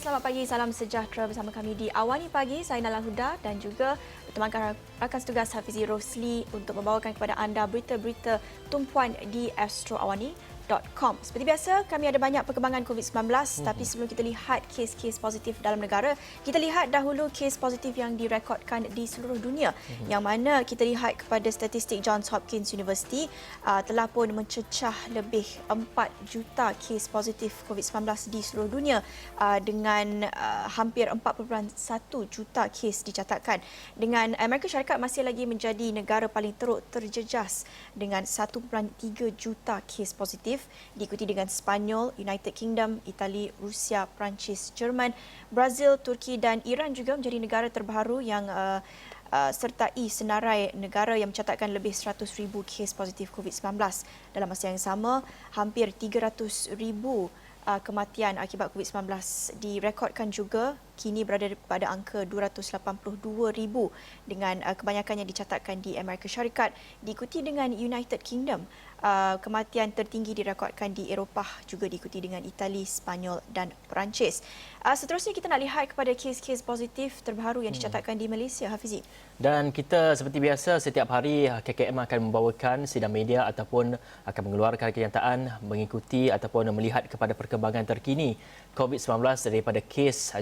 selamat pagi. Salam sejahtera bersama kami di Awani Pagi. Saya Nala Huda dan juga bertemankan rakan setugas Hafizi Rosli untuk membawakan kepada anda berita-berita tumpuan di astroawani.com. Seperti biasa, kami ada banyak perkembangan COVID-19 tapi sebelum kita lihat kes-kes positif dalam negara, kita lihat dahulu kes positif yang direkodkan di seluruh dunia yang mana kita lihat kepada statistik Johns Hopkins University telah pun mencecah lebih 4 juta kes positif COVID-19 di seluruh dunia dengan hampir 4.1 juta kes dicatatkan. Dengan Amerika Syarikat masih lagi menjadi negara paling teruk terjejas dengan 1.3 juta kes positif, diikuti dengan Spanyol, United Kingdom, Itali, Rusia, Perancis, Jerman, Brazil, Turki dan Iran juga menjadi negara terbaru yang sertai senarai negara yang mencatatkan lebih 100,000 kes positif COVID-19. Dalam masa yang sama, hampir 300,000 kematian akibat COVID-19 direkodkan juga, kini berada pada angka 282,000 dengan kebanyakannya dicatatkan di Amerika Syarikat, diikuti dengan United Kingdom. Kematian tertinggi direkodkan di Eropah, juga diikuti dengan Itali, Spanyol dan Perancis. Seterusnya kita nak lihat kepada kes-kes positif terbaru yang dicatatkan di Malaysia, Hafizi. Dan kita seperti biasa setiap hari KKM akan membawakan sidang media ataupun akan mengeluarkan kenyataan mengikuti ataupun melihat kepada perkembangan terkini COVID-19 daripada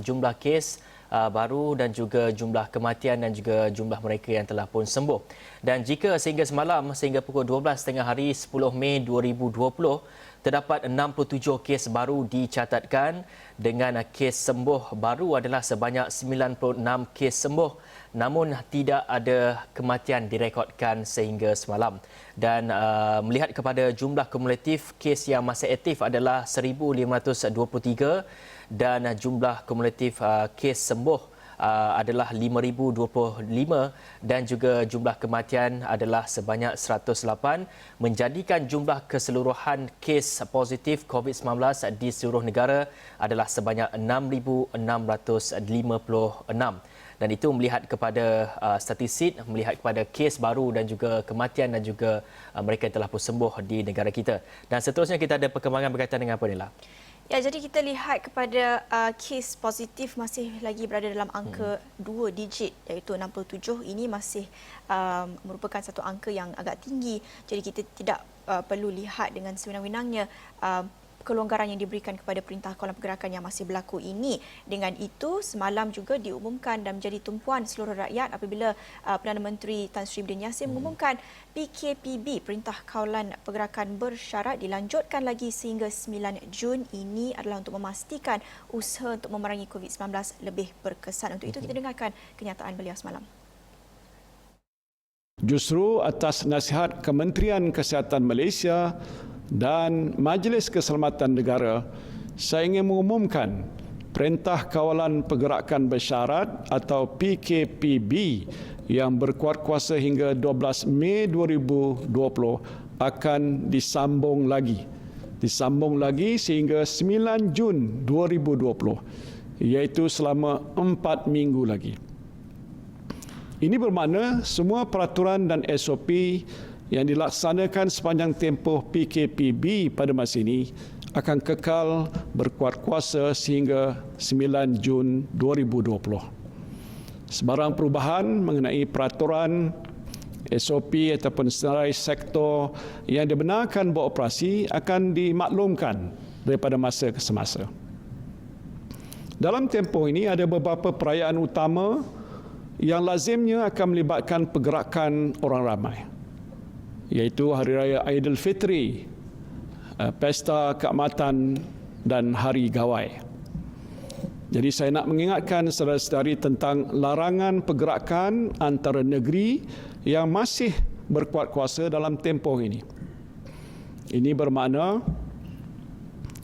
jumlah kes baru dan juga jumlah kematian dan juga jumlah mereka yang telah pun sembuh. Dan jika sehingga semalam, sehingga pukul 12 tengah hari 10 Mei 2020, terdapat 67 kes baru dicatatkan dengan kes sembuh baru adalah sebanyak 96 kes sembuh, namun tidak ada kematian direkodkan sehingga semalam. Dan melihat kepada jumlah kumulatif kes yang masih aktif adalah 1,523 dan jumlah kumulatif kes sembuh adalah 5,025 dan juga jumlah kematian adalah sebanyak 108, menjadikan jumlah keseluruhan kes positif COVID-19 di seluruh negara adalah sebanyak 6,656. Dan itu melihat kepada statistik, melihat kepada kes baru dan juga kematian dan juga mereka yang telah pun sembuh di negara kita. Dan seterusnya kita ada perkembangan berkaitan dengan apa, Nila? Ya, jadi kita lihat kepada kes positif masih lagi berada dalam angka 2 digit iaitu 67. Ini masih merupakan satu angka yang agak tinggi. Jadi kita tidak perlu lihat dengan sewenang-wenangnya kelonggaran yang diberikan kepada Perintah Kawalan Pergerakan yang masih berlaku ini. Dengan itu, semalam juga diumumkan dan menjadi tumpuan seluruh rakyat apabila Perdana Menteri Tan Sri Bidin Yassin mengumumkan PKPB, Perintah Kawalan Pergerakan bersyarat dilanjutkan lagi sehingga 9 Jun. Ini adalah untuk memastikan usaha untuk memerangi COVID-19 lebih berkesan. Untuk itu kita dengarkan kenyataan beliau semalam. Justru atas nasihat Kementerian Kesihatan Malaysia dan Majlis Keselamatan Negara, saya ingin mengumumkan Perintah Kawalan Pergerakan Bersyarat atau PKPB yang berkuat kuasa hingga 12 Mei 2020 akan disambung lagi sehingga 9 Jun 2020, iaitu selama 4 minggu lagi. Ini bermakna semua peraturan dan SOP yang dilaksanakan sepanjang tempoh PKPB pada masa ini akan kekal berkuat kuasa sehingga 9 Jun 2020. Sebarang perubahan mengenai peraturan, SOP ataupun senarai sektor yang dibenarkan beroperasi akan dimaklumkan daripada masa ke semasa. Dalam tempoh ini ada beberapa perayaan utama yang lazimnya akan melibatkan pergerakan orang ramai, iaitu Hari Raya Aidilfitri, Pesta Keamatan dan Hari Gawai. Jadi saya nak mengingatkan saudara-saudari tentang larangan pergerakan antara negeri yang masih berkuat kuasa dalam tempoh ini. Ini bermakna,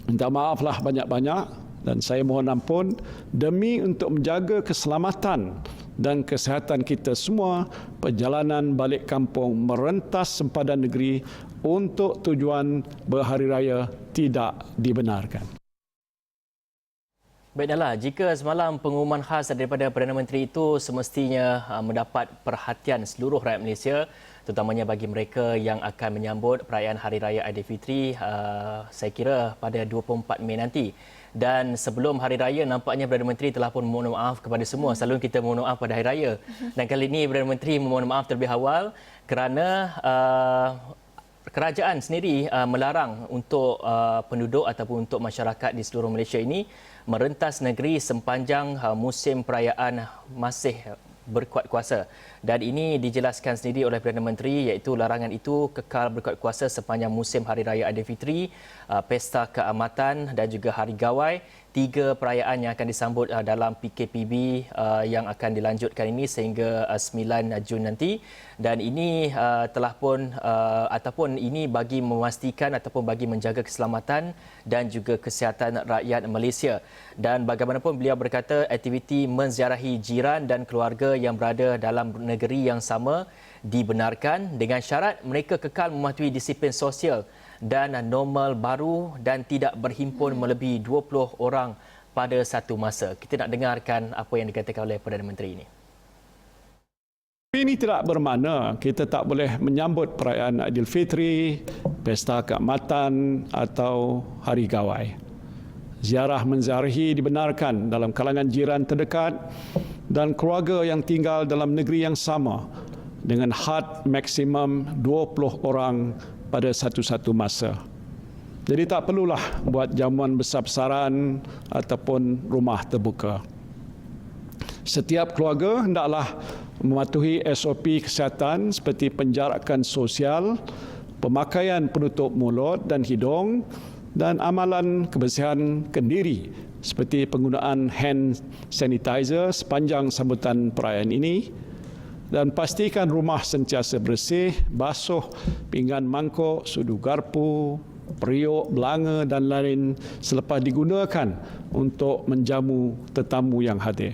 minta maaflah banyak-banyak dan saya mohon ampun demi untuk menjaga keselamatan dan kesihatan kita semua, perjalanan balik kampung merentas sempadan negeri untuk tujuan berhari raya tidak dibenarkan. Baiklah, jika semalam pengumuman khas daripada Perdana Menteri itu semestinya mendapat perhatian seluruh rakyat Malaysia, terutamanya bagi mereka yang akan menyambut perayaan Hari Raya Aidilfitri, saya kira pada 24 Mei nanti. Dan sebelum Hari Raya, nampaknya Perdana Menteri telah pun memohon maaf kepada semua. Selalu kita mohon maaf pada Hari Raya. Dan kali ini Perdana Menteri memohon maaf terlebih awal kerana kerajaan sendiri melarang untuk penduduk ataupun untuk masyarakat di seluruh Malaysia ini merentas negeri sepanjang musim perayaan masih berkuat kuasa. Dan ini dijelaskan sendiri oleh Perdana Menteri, iaitu larangan itu kekal berkuat kuasa sepanjang musim Hari Raya Aidilfitri, Pesta Keamatan dan juga Hari Gawai. 3 perayaan yang akan disambut dalam PKPB yang akan dilanjutkan ini sehingga 9 Jun nanti. Dan ini telah pun ataupun ini bagi memastikan ataupun bagi menjaga keselamatan dan juga kesihatan rakyat Malaysia. Dan bagaimanapun beliau berkata aktiviti menziarahi jiran dan keluarga yang berada dalam negeri yang sama dibenarkan dengan syarat mereka kekal mematuhi disiplin sosial dan normal baru dan tidak berhimpun melebihi 20 orang pada satu masa. Kita nak dengarkan apa yang dikatakan oleh Perdana Menteri ini. Ini tidak bermakna kita tak boleh menyambut perayaan Aidilfitri, Pesta Keamatan atau Hari Gawai. Ziarah menziarahi dibenarkan dalam kalangan jiran terdekat dan keluarga yang tinggal dalam negeri yang sama dengan had maksimum 20 orang pada satu-satu masa. Jadi tak perlulah buat jamuan besar-besaran ataupun rumah terbuka. Setiap keluarga hendaklah mematuhi SOP kesihatan seperti penjarakan sosial, pemakaian penutup mulut dan hidung dan amalan kebersihan kendiri seperti penggunaan hand sanitizer sepanjang sambutan perayaan ini. Dan pastikan rumah sentiasa bersih, basuh pinggan mangkuk, sudu garpu, periuk, belanga dan lain selepas digunakan untuk menjamu tetamu yang hadir.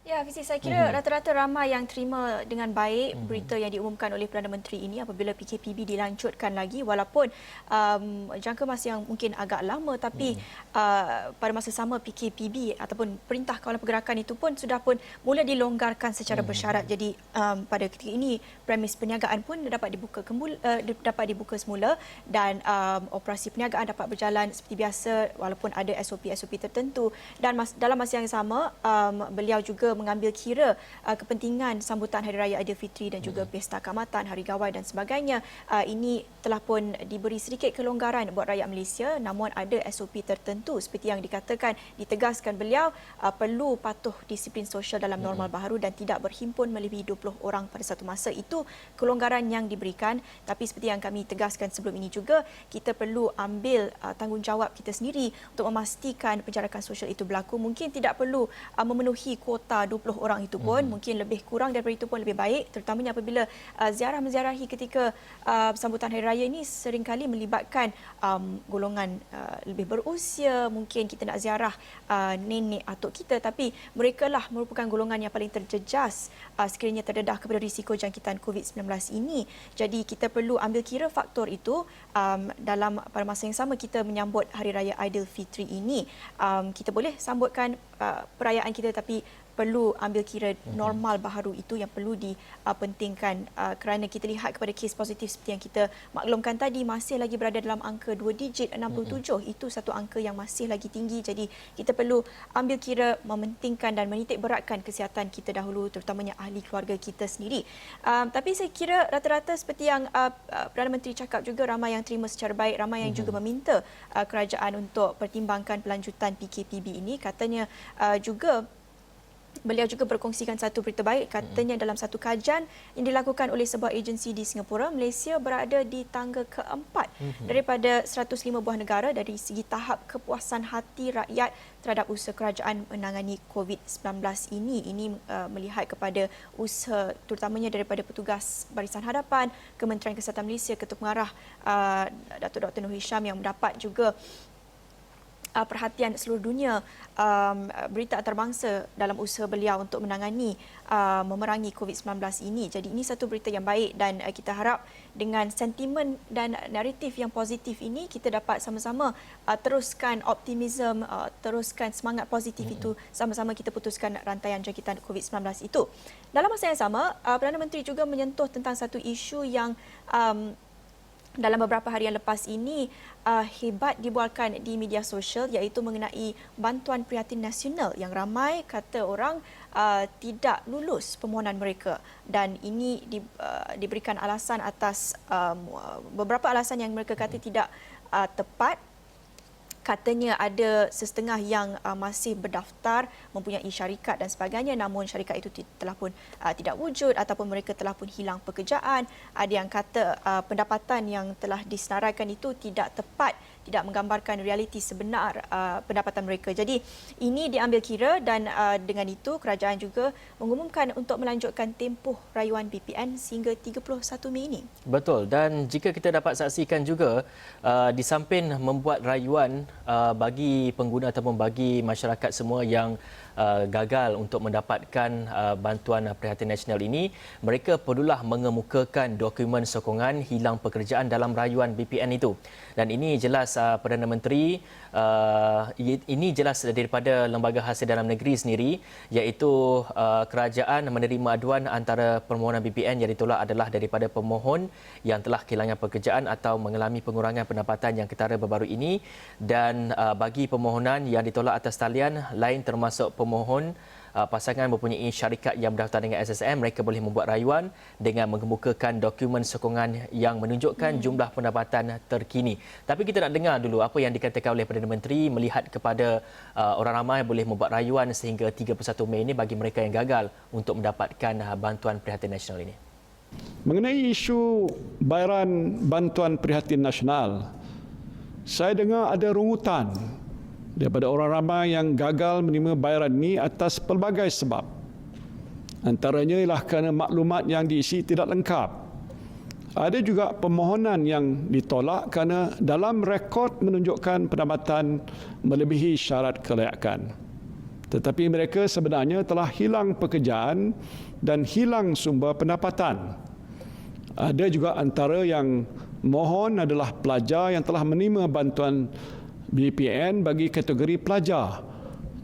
Ya, Fizi, saya kira rata-rata ramai yang terima dengan baik berita yang diumumkan oleh Perdana Menteri ini apabila PKPB dilanjutkan lagi, walaupun jangka masa yang mungkin agak lama, tapi pada masa sama PKPB ataupun Perintah Kawalan Pergerakan itu pun sudah pun mula dilonggarkan secara bersyarat. Jadi pada ketika ini premis perniagaan pun dapat dibuka semula dan operasi perniagaan dapat berjalan seperti biasa walaupun ada SOP-SOP tertentu. Dan dalam masa yang sama beliau juga mengambil kira kepentingan sambutan Hari Raya Aidilfitri dan juga Pesta Keamatan, Hari Gawai dan sebagainya. Ini telah pun diberi sedikit kelonggaran buat rakyat Malaysia, namun ada SOP tertentu seperti yang dikatakan, ditegaskan beliau perlu patuh disiplin sosial dalam normal baharu dan tidak berhimpun melebihi 20 orang pada satu masa. Itu kelonggaran yang diberikan, tapi seperti yang kami tegaskan sebelum ini juga, kita perlu ambil tanggungjawab kita sendiri untuk memastikan penjarakan sosial itu berlaku. Mungkin tidak perlu memenuhi kuota 20 orang itu pun, mungkin lebih kurang daripada itu pun lebih baik, terutamanya apabila ziarah menziarahi ketika sambutan Hari Raya ini seringkali melibatkan golongan lebih berusia. Mungkin kita nak ziarah nenek atuk kita, tapi mereka lah merupakan golongan yang paling terjejas sekiranya terdedah kepada risiko jangkitan COVID-19 ini. Jadi kita perlu ambil kira faktor itu dalam pada masa yang sama kita menyambut Hari Raya Aidilfitri ini. Kita boleh sambutkan perayaan kita, tapi perlu ambil kira normal baharu itu yang perlu dipentingkan kerana kita lihat kepada kes positif seperti yang kita maklumkan tadi masih lagi berada dalam angka 2 digit 67. Itu satu angka yang masih lagi tinggi. Jadi kita perlu ambil kira, mementingkan dan menitik beratkan kesihatan kita dahulu, terutamanya ahli keluarga kita sendiri. Tapi saya kira rata-rata seperti yang Perdana Menteri cakap juga, ramai yang terima secara baik, ramai yang juga meminta kerajaan untuk pertimbangkan pelanjutan PKPB ini. Katanya juga beliau juga berkongsikan satu berita baik, katanya dalam satu kajian yang dilakukan oleh sebuah agensi di Singapura, Malaysia berada di tangga keempat daripada 105 buah negara dari segi tahap kepuasan hati rakyat terhadap usaha kerajaan menangani COVID-19 ini. Ini melihat kepada usaha terutamanya daripada petugas Barisan Hadapan, Kementerian Kesihatan Malaysia, Ketua Pengarah Datuk Dr. Nur Hisham yang mendapat juga perhatian seluruh dunia, berita antarabangsa dalam usaha beliau untuk menangani memerangi COVID-19 ini. Jadi ini satu berita yang baik dan kita harap dengan sentimen dan naratif yang positif ini kita dapat sama-sama teruskan optimisme, teruskan semangat positif itu, sama-sama kita putuskan rantaian jangkitan COVID-19 itu. Dalam masa yang sama, Perdana Menteri juga menyentuh tentang satu isu yang dalam beberapa hari yang lepas ini hebat dibualkan di media sosial, iaitu mengenai bantuan prihatin nasional yang ramai kata orang tidak lulus permohonan mereka, dan ini diberikan alasan atas beberapa alasan yang mereka kata tidak tepat. Katanya ada sesetengah yang masih berdaftar, mempunyai syarikat dan sebagainya, namun syarikat itu telah pun tidak wujud ataupun mereka telah pun hilang pekerjaan. Ada yang kata pendapatan yang telah disenaraikan itu tidak tepat, tidak menggambarkan realiti sebenar pendapatan mereka. Jadi ini diambil kira, dan dengan itu kerajaan juga mengumumkan untuk melanjutkan tempoh rayuan BPN sehingga 31 Mei ini. Betul, dan jika kita dapat saksikan juga di samping membuat rayuan bagi pengguna ataupun bagi masyarakat semua yang gagal untuk mendapatkan bantuan prihatin nasional ini, mereka perlulah mengemukakan dokumen sokongan hilang pekerjaan dalam rayuan BPN itu. Dan ini jelas Perdana Menteri, ini jelas daripada Lembaga Hasil Dalam Negeri sendiri, iaitu kerajaan menerima aduan antara permohonan BPN yang ditolak adalah daripada pemohon yang telah kehilangan pekerjaan atau mengalami pengurangan pendapatan yang ketara baru-baru ini, dan bagi permohonan yang ditolak atas talian lain termasuk pemohon pasangan mempunyai syarikat yang berdaftar dengan SSM, mereka boleh membuat rayuan dengan mengemukakan dokumen sokongan yang menunjukkan jumlah pendapatan terkini. Tapi kita nak dengar dulu apa yang dikatakan oleh Perdana Menteri melihat kepada orang ramai boleh membuat rayuan sehingga 31 Mei ini bagi mereka yang gagal untuk mendapatkan bantuan prihatin nasional ini. Mengenai isu bayaran bantuan prihatin nasional, saya dengar ada rungutan daripada orang ramai yang gagal menerima bayaran ini atas pelbagai sebab. Antaranya ialah kerana maklumat yang diisi tidak lengkap. Ada juga permohonan yang ditolak kerana dalam rekod menunjukkan pendapatan melebihi syarat kelayakan. Tetapi mereka sebenarnya telah hilang pekerjaan dan hilang sumber pendapatan. Ada juga antara yang mohon adalah pelajar yang telah menerima bantuan BPN bagi kategori pelajar.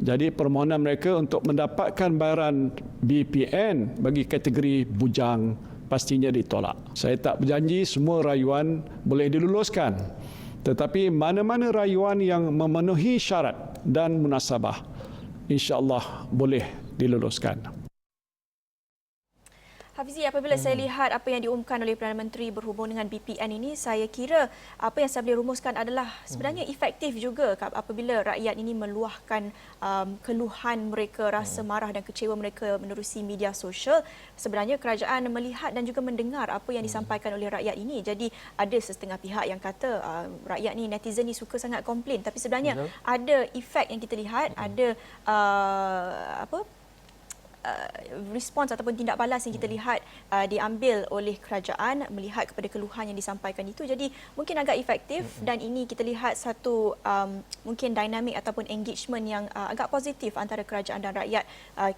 Jadi permohonan mereka untuk mendapatkan bayaran BPN bagi kategori bujang pastinya ditolak. Saya tak berjanji semua rayuan boleh diluluskan. Tetapi mana-mana rayuan yang memenuhi syarat dan munasabah, insya-Allah boleh diluluskan. Hafizi, apabila saya lihat apa yang diumumkan oleh Perdana Menteri berhubung dengan BPN ini, saya kira apa yang saya boleh rumuskan adalah sebenarnya efektif juga apabila rakyat ini meluahkan keluhan mereka, rasa marah dan kecewa mereka menerusi media sosial. Sebenarnya kerajaan melihat dan juga mendengar apa yang disampaikan oleh rakyat ini. Jadi ada setengah pihak yang kata rakyat ni, netizen ni suka sangat komplain, tapi sebenarnya ada efek yang kita lihat, ada respons ataupun tindak balas yang kita lihat diambil oleh kerajaan melihat kepada keluhan yang disampaikan itu. Jadi mungkin agak efektif, dan ini kita lihat satu mungkin dinamik ataupun engagement yang agak positif antara kerajaan dan rakyat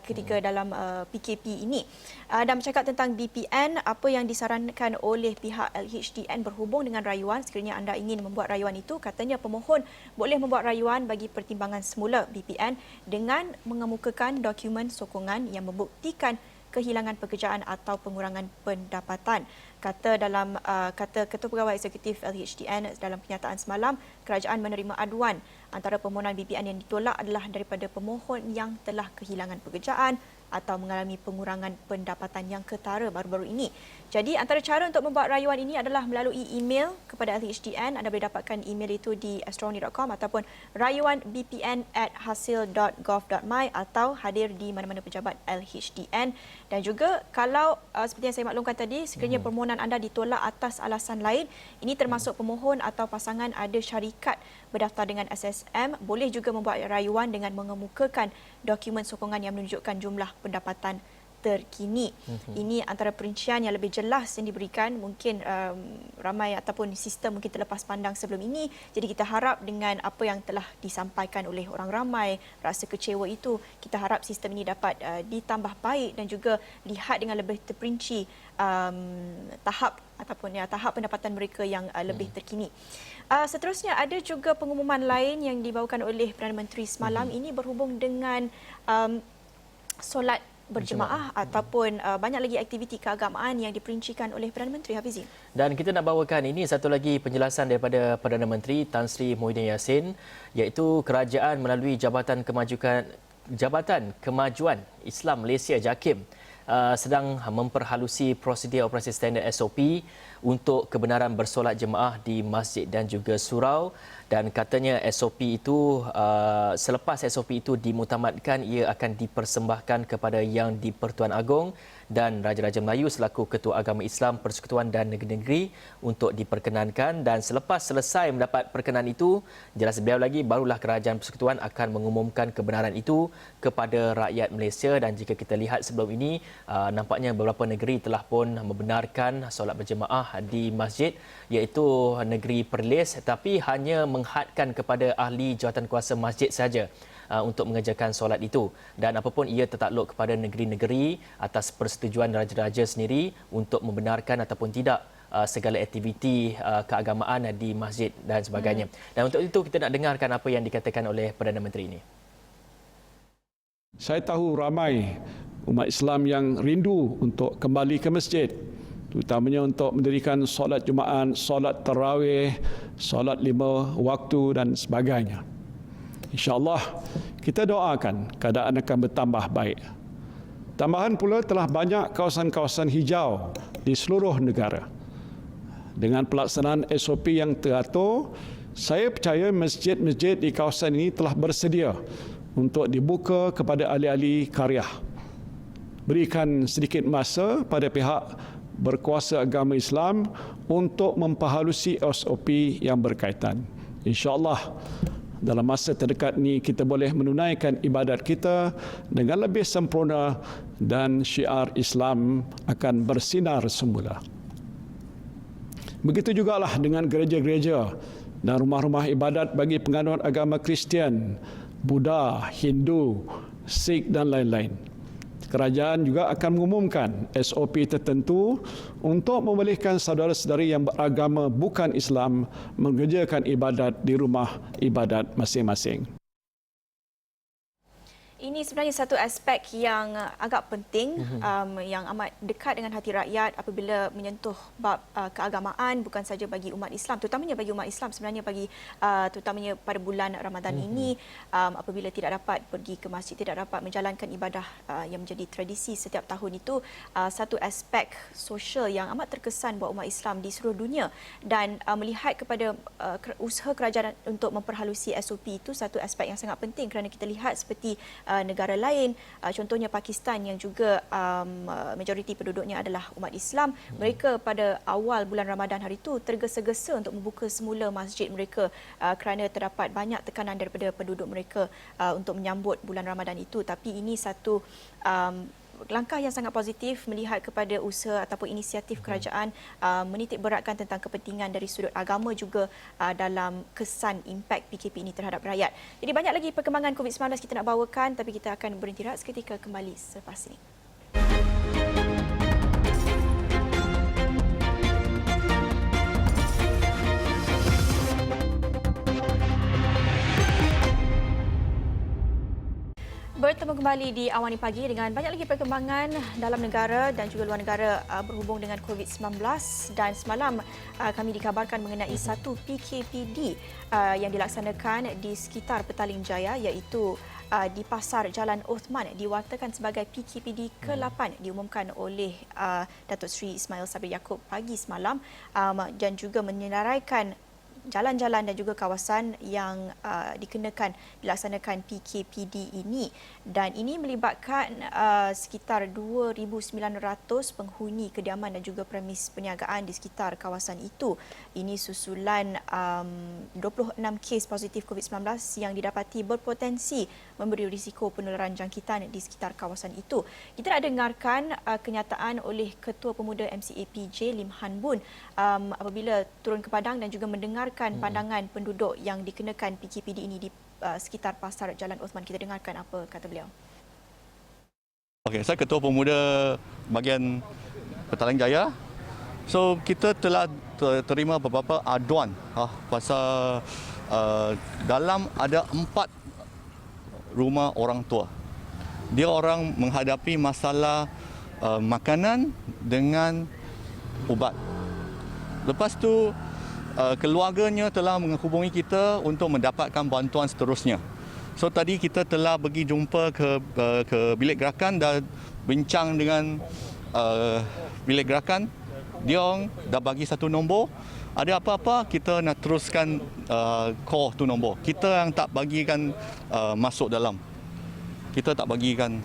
ketika dalam PKP ini. Dan bercakap tentang BPN, apa yang disarankan oleh pihak LHDN berhubung dengan rayuan, sekiranya anda ingin membuat rayuan itu, katanya pemohon boleh membuat rayuan bagi pertimbangan semula BPN dengan mengemukakan dokumen sokongan yang membuktikan kehilangan pekerjaan atau pengurangan pendapatan. Kata Ketua Pegawai Eksekutif LHDN dalam kenyataan semalam, kerajaan menerima aduan antara permohonan BPN yang ditolak adalah daripada pemohon yang telah kehilangan pekerjaan atau mengalami pengurangan pendapatan yang ketara baru-baru ini. Jadi antara cara untuk membuat rayuan ini adalah melalui email kepada LHDN. Anda boleh dapatkan email itu di astronomy.com ataupun rayuanbpn@hasil.gov.my atau hadir di mana-mana pejabat LHDN. Dan juga kalau seperti yang saya maklumkan tadi, sekiranya permohonan anda ditolak atas alasan lain, ini termasuk pemohon atau pasangan ada syarikat berdaftar dengan SSM, boleh juga membuat rayuan dengan mengemukakan dokumen sokongan yang menunjukkan jumlah pendapatan terkini. Ini antara perincian yang lebih jelas yang diberikan. Mungkin ramai ataupun sistem mungkin terlepas pandang sebelum ini. Jadi kita harap dengan apa yang telah disampaikan oleh orang ramai, rasa kecewa itu, kita harap sistem ini dapat ditambah baik dan juga lihat dengan lebih terperinci tahap pendapatan mereka yang lebih terkini. Seterusnya ada juga pengumuman lain yang dibawakan oleh Perdana Menteri semalam. Ini berhubung dengan solat berjemaah ataupun banyak lagi aktiviti keagamaan yang diperincikan oleh Perdana Menteri Hafizi. Dan kita nak bawakan ini satu lagi penjelasan daripada Perdana Menteri Tan Sri Muhyiddin Yassin, iaitu kerajaan melalui Jabatan Kemajuan Islam Malaysia JAKIM sedang memperhalusi prosedur operasi standard SOP untuk kebenaran bersolat jemaah di masjid dan juga surau, dan katanya SOP itu selepas SOP itu dimutamatkan, ia akan dipersembahkan kepada Yang di-Pertuan Agong dan Raja-Raja Melayu selaku Ketua Agama Islam Persekutuan dan Negeri-Negeri untuk diperkenankan, dan selepas selesai mendapat perkenan itu, jelas beliau lagi, barulah Kerajaan Persekutuan akan mengumumkan kebenaran itu kepada rakyat Malaysia. Dan jika kita lihat sebelum ini, nampaknya beberapa negeri telah pun membenarkan solat berjemaah di masjid, iaitu negeri Perlis, tapi hanya menghadkan kepada ahli jawatankuasa masjid saja untuk mengerjakan solat itu, dan apapun ia tertakluk kepada negeri-negeri atas persetujuan raja-raja sendiri untuk membenarkan ataupun tidak segala aktiviti keagamaan di masjid dan sebagainya. Dan untuk itu kita nak dengarkan apa yang dikatakan oleh Perdana Menteri ini. Saya tahu ramai umat Islam yang rindu untuk kembali ke masjid, terutamanya untuk mendirikan solat Jumaat, solat tarawih, solat 5 waktu dan sebagainya. InsyaAllah kita doakan keadaan akan bertambah baik. Tambahan pula telah banyak kawasan-kawasan hijau di seluruh negara. Dengan pelaksanaan SOP yang teratur, saya percaya masjid-masjid di kawasan ini telah bersedia untuk dibuka kepada ahli-ahli karyah. Berikan sedikit masa pada pihak berkuasa agama Islam untuk memperhalusi SOP yang berkaitan. InsyaAllah dalam masa terdekat ini kita boleh menunaikan ibadat kita dengan lebih sempurna dan syiar Islam akan bersinar semula. Begitu jugalah dengan gereja-gereja dan rumah-rumah ibadat bagi penganut agama Kristian, Buddha, Hindu, Sikh dan lain-lain. Kerajaan juga akan mengumumkan SOP tertentu untuk membolehkan saudara-saudari yang beragama bukan Islam mengerjakan ibadat di rumah ibadat masing-masing. Ini sebenarnya satu aspek yang agak penting, yang amat dekat dengan hati rakyat apabila menyentuh bab keagamaan, bukan saja bagi umat Islam, terutamanya bagi umat Islam sebenarnya, bagi terutamanya pada bulan Ramadan ini, apabila tidak dapat pergi ke masjid, tidak dapat menjalankan ibadah yang menjadi tradisi setiap tahun itu, satu aspek sosial yang amat terkesan buat umat Islam di seluruh dunia, dan melihat kepada usaha kerajaan untuk memperhalusi SOP itu satu aspek yang sangat penting, kerana kita lihat seperti negara lain, contohnya Pakistan yang juga majoriti penduduknya adalah umat Islam, mereka pada awal bulan Ramadan hari itu tergesa-gesa untuk membuka semula masjid mereka kerana terdapat banyak tekanan daripada penduduk mereka untuk menyambut bulan Ramadan itu. Tapi ini satu langkah yang sangat positif melihat kepada usaha ataupun inisiatif kerajaan menitik beratkan tentang kepentingan dari sudut agama juga dalam kesan impak PKP ini terhadap rakyat. Jadi banyak lagi perkembangan COVID-19 kita nak bawakan, tapi kita akan berhenti rehat seketika, kembali selepas ini. Bertemu kembali di Awani Pagi dengan banyak lagi perkembangan dalam negara dan juga luar negara berhubung dengan COVID-19, dan semalam kami dikabarkan mengenai satu PKPD yang dilaksanakan di sekitar Petaling Jaya, iaitu di Pasar Jalan Othman, diwartakan sebagai PKPD ke-8 diumumkan oleh Datuk Seri Ismail Sabri Yaakob pagi semalam, dan juga menyenaraikan jalan-jalan dan juga kawasan yang dikenakan dilaksanakan PKPD ini, dan ini melibatkan sekitar 2,900 penghuni kediaman dan juga premis perniagaan di sekitar kawasan itu. Ini susulan 26 kes positif COVID-19 yang didapati berpotensi memberi risiko penularan jangkitan di sekitar kawasan itu. Kita nak dengarkan kenyataan oleh Ketua Pemuda MCAPJ Lim Han Boon apabila turun ke Padang dan juga mendengar pandangan penduduk yang dikenakan PKPD ini di sekitar Pasar Jalan Othman. Kita dengarkan apa kata beliau. Okey, saya Ketua Pemuda bahagian Petaling Jaya. So, kita telah terima beberapa aduan pasal dalam ada 4 rumah orang tua. dia orang menghadapi masalah makanan dengan ubat. Lepas tu keluarganya telah menghubungi kita untuk mendapatkan bantuan seterusnya. So tadi kita telah pergi jumpa ke bilik gerakan dan bincang dengan bilik gerakan. Dia orang dah bagi satu nombor. Ada apa-apa kita nak teruskan call tu nombor. Kita yang tak bagikan masuk dalam. Kita tak bagikan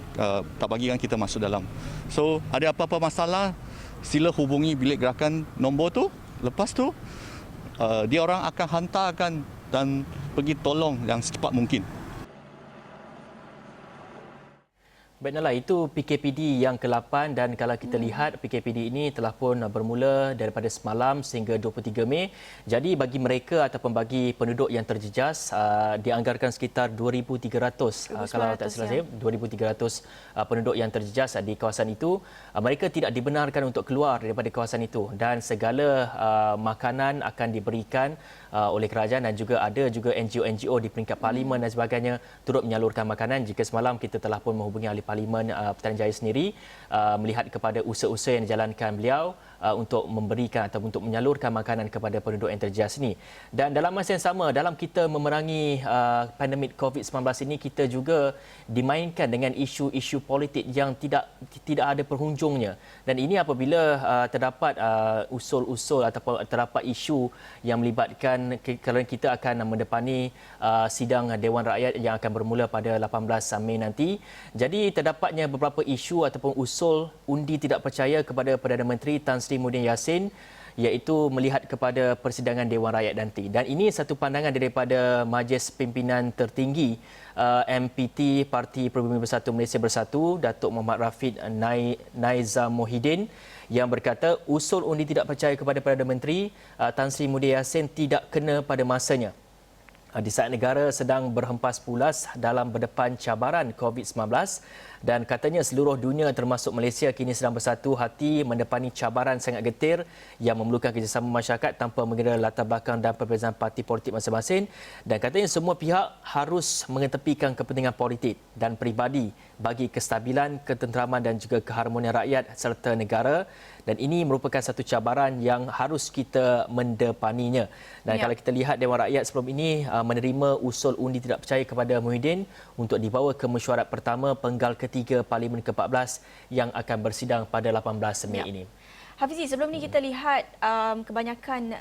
kita masuk dalam. So ada apa-apa masalah sila hubungi bilik gerakan nombor tu. Lepas tu dia orang akan hantarkan dan pergi tolong yang secepat mungkin. Baiklah, itu PKPD yang ke-8 dan kalau kita lihat PKPD ini telah pun bermula daripada semalam sehingga 23 Mei. Jadi bagi mereka ataupun bagi penduduk yang terjejas dianggarkan sekitar 2,300 kalau tak salah saya 2,300 penduduk yang terjejas di kawasan itu. Mereka tidak dibenarkan untuk keluar daripada kawasan itu dan segala makanan akan diberikan oleh kerajaan dan juga ada juga NGO-NGO di peringkat parlimen dan sebagainya turut menyalurkan makanan. Jika semalam kita telah pun menghubungi ahli Parlimen Petaling Jaya sendiri melihat kepada usaha-usaha yang dijalankan beliau untuk memberikan atau untuk menyalurkan makanan kepada penduduk yang terjejas ini. Dan dalam masa yang sama, dalam kita memerangi pandemik COVID-19 ini, kita juga dimainkan dengan isu-isu politik yang tidak ada penghujungnya. Dan ini apabila terdapat usul-usul ataupun terdapat isu yang melibatkan kerana kita akan mendepani sidang Dewan Rakyat yang akan bermula pada 18 Mei nanti. Jadi terdapatnya beberapa isu ataupun usul undi tidak percaya kepada Perdana Menteri Tan Sri Muhyiddin Yassin iaitu melihat kepada persidangan Dewan Rakyat nanti. Dan ini satu pandangan daripada Majlis Pimpinan Tertinggi MPT Parti Pribumi Bersatu Malaysia Bersatu, Datuk Muhammad Rafiq Naizamuddin yang berkata usul undi tidak percaya kepada Perdana Menteri Tan Sri Muhyiddin Yassin tidak kena pada masanya. Di saat negara sedang berhempas pulas dalam berdepan cabaran COVID-19 dan katanya seluruh dunia termasuk Malaysia kini sedang bersatu hati mendepani cabaran sangat getir yang memerlukan kerjasama masyarakat tanpa mengira latar belakang dan perbezaan parti politik masing-masing dan katanya semua pihak harus mengetepikan kepentingan politik dan peribadi bagi kestabilan, ketenteraman dan juga keharmonian rakyat serta negara dan ini merupakan satu cabaran yang harus kita mendepaninya. Dan kalau kita lihat Dewan Rakyat sebelum ini menerima usul undi tidak percaya kepada Muhyiddin untuk dibawa ke mesyuarat pertama penggal ketiga Parlimen ke-14 yang akan bersidang pada 18 Mei ini. Hafizi, sebelum ni kita lihat kebanyakan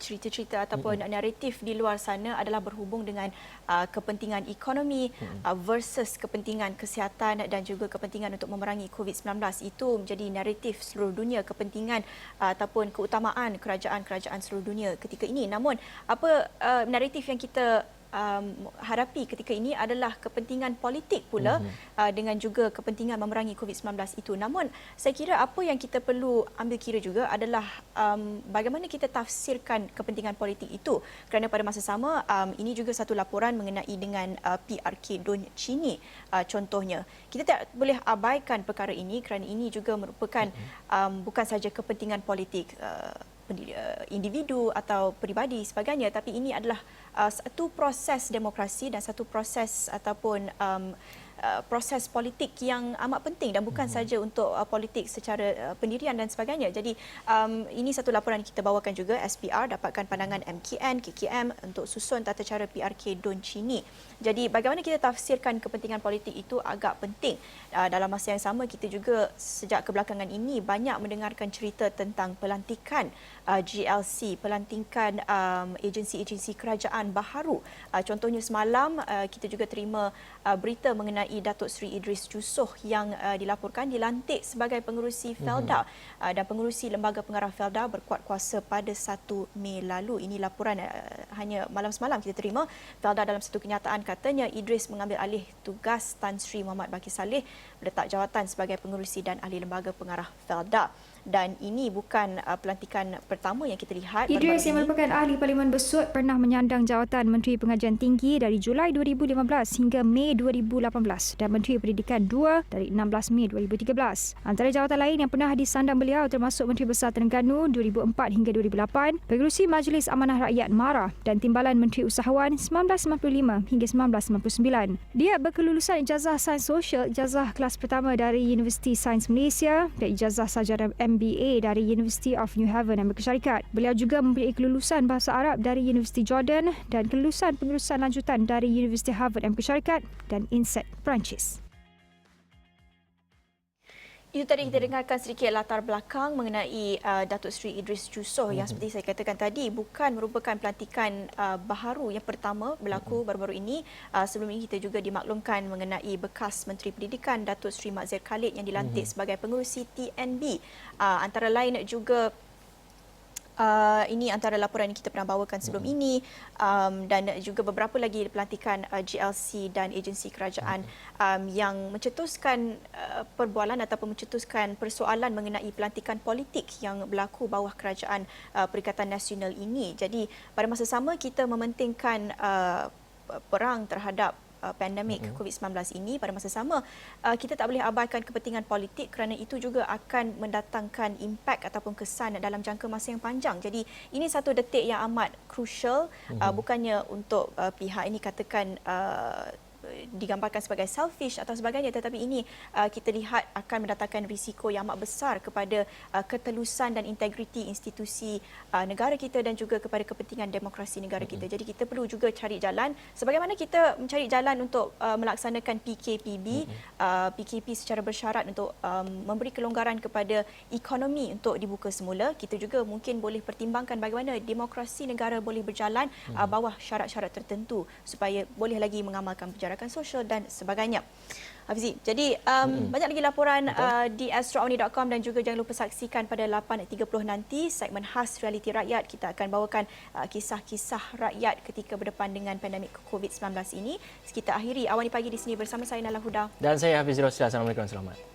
cerita-cerita ataupun naratif di luar sana adalah berhubung dengan kepentingan ekonomi versus kepentingan kesihatan dan juga kepentingan untuk memerangi COVID-19. Itu menjadi naratif seluruh dunia, kepentingan ataupun keutamaan kerajaan-kerajaan seluruh dunia ketika ini. Namun apa naratif yang kita hadapi ketika ini adalah kepentingan politik pula dengan juga kepentingan memerangi COVID-19 itu. Namun saya kira apa yang kita perlu ambil kira juga adalah bagaimana kita tafsirkan kepentingan politik itu. Kerana pada masa sama ini juga satu laporan mengenai dengan PRK Don Chini contohnya. Kita tak boleh abaikan perkara ini kerana ini juga merupakan bukan saja kepentingan politik individu atau peribadi sebagainya, tapi ini adalah satu proses demokrasi dan satu proses ataupun proses politik yang amat penting dan bukan saja untuk politik secara pendirian dan sebagainya. Jadi ini satu laporan kita bawakan juga SPR dapatkan pandangan MKN, KKM untuk susun tata cara PRK Don Chini. Jadi bagaimana kita tafsirkan kepentingan politik itu agak penting. Dalam masa yang sama kita juga sejak kebelakangan ini banyak mendengarkan cerita tentang pelantikan GLC, pelantikan agensi-agensi kerajaan baharu. Contohnya semalam kita juga terima berita mengenai Datuk Seri Idris Jusoh yang dilaporkan dilantik sebagai pengerusi Felda dan pengerusi Lembaga Pengarah Felda berkuat kuasa pada 1 Mei lalu. Ini laporan hanya malam semalam kita terima. Felda dalam satu kenyataan katanya Idris mengambil alih tugas Tan Sri Muhammad Baqi Saleh meletak jawatan sebagai pengerusi dan ahli Lembaga Pengarah Felda. dan ini bukan pelantikan pertama yang kita lihat. Idris yang merupakan ahli Parlimen Besut pernah menyandang jawatan Menteri Pengajian Tinggi dari Julai 2015 hingga Mei 2018 dan Menteri Pendidikan 2 dari 16 Mei 2013. Antara jawatan lain yang pernah disandang beliau termasuk Menteri Besar Terengganu 2004 hingga 2008, Pengerusi Majlis Amanah Rakyat MARA dan Timbalan Menteri Usahawan 1995 hingga 1999. Dia berkelulusan ijazah Sains Sosial, ijazah kelas pertama dari Universiti Sains Malaysia dan ijazah sarjana MBA dari University of New Haven, Amerika Syarikat. Beliau juga mempunyai kelulusan Bahasa Arab dari Universiti Jordan dan kelulusan pengurusan lanjutan dari Universiti Harvard, Amerika Syarikat dan INSEAD, Perancis. Itu tadi kita dengarkan sedikit latar belakang mengenai Datuk Seri Idris Jusoh yang seperti saya katakan tadi bukan merupakan pelantikan baharu yang pertama berlaku baru-baru ini. Sebelum ini kita juga dimaklumkan mengenai bekas Menteri Pendidikan Datuk Seri Makzir Khalid yang dilantik sebagai pengerusi TNB. Antara lain juga ini antara laporan yang kita pernah bawakan sebelum ini dan juga beberapa lagi pelantikan GLC dan agensi kerajaan yang mencetuskan perbualan ataupun mencetuskan persoalan mengenai pelantikan politik yang berlaku bawah kerajaan Perikatan Nasional ini. Jadi pada masa sama kita mementingkan perang terhadap pandemik COVID-19 ini, pada masa sama kita tak boleh abaikan kepentingan politik kerana itu juga akan mendatangkan impak ataupun kesan dalam jangka masa yang panjang. Jadi ini satu detik yang amat crucial, bukannya untuk pihak ini katakan digambarkan sebagai selfish atau sebagainya, tetapi ini kita lihat akan mendatangkan risiko yang amat besar kepada ketelusan dan integriti institusi negara kita dan juga kepada kepentingan demokrasi negara kita. Jadi kita perlu juga cari jalan sebagaimana kita mencari jalan untuk melaksanakan PKPB, PKP secara bersyarat untuk memberi kelonggaran kepada ekonomi untuk dibuka semula. Kita juga mungkin boleh pertimbangkan bagaimana demokrasi negara boleh berjalan bawah syarat-syarat tertentu supaya boleh lagi mengamalkan penjarakan sosial dan sebagainya. Hafizi, jadi banyak lagi laporan di astroawani.com dan juga jangan lupa saksikan pada 8.30 nanti segmen khas Realiti Rakyat. Kita akan bawakan kisah-kisah rakyat ketika berdepan dengan pandemik COVID-19 ini. Kita akhiri Awani Pagi di sini bersama saya Nala Huda. Dan saya Hafiz Rosli. Assalamualaikum. Selamat.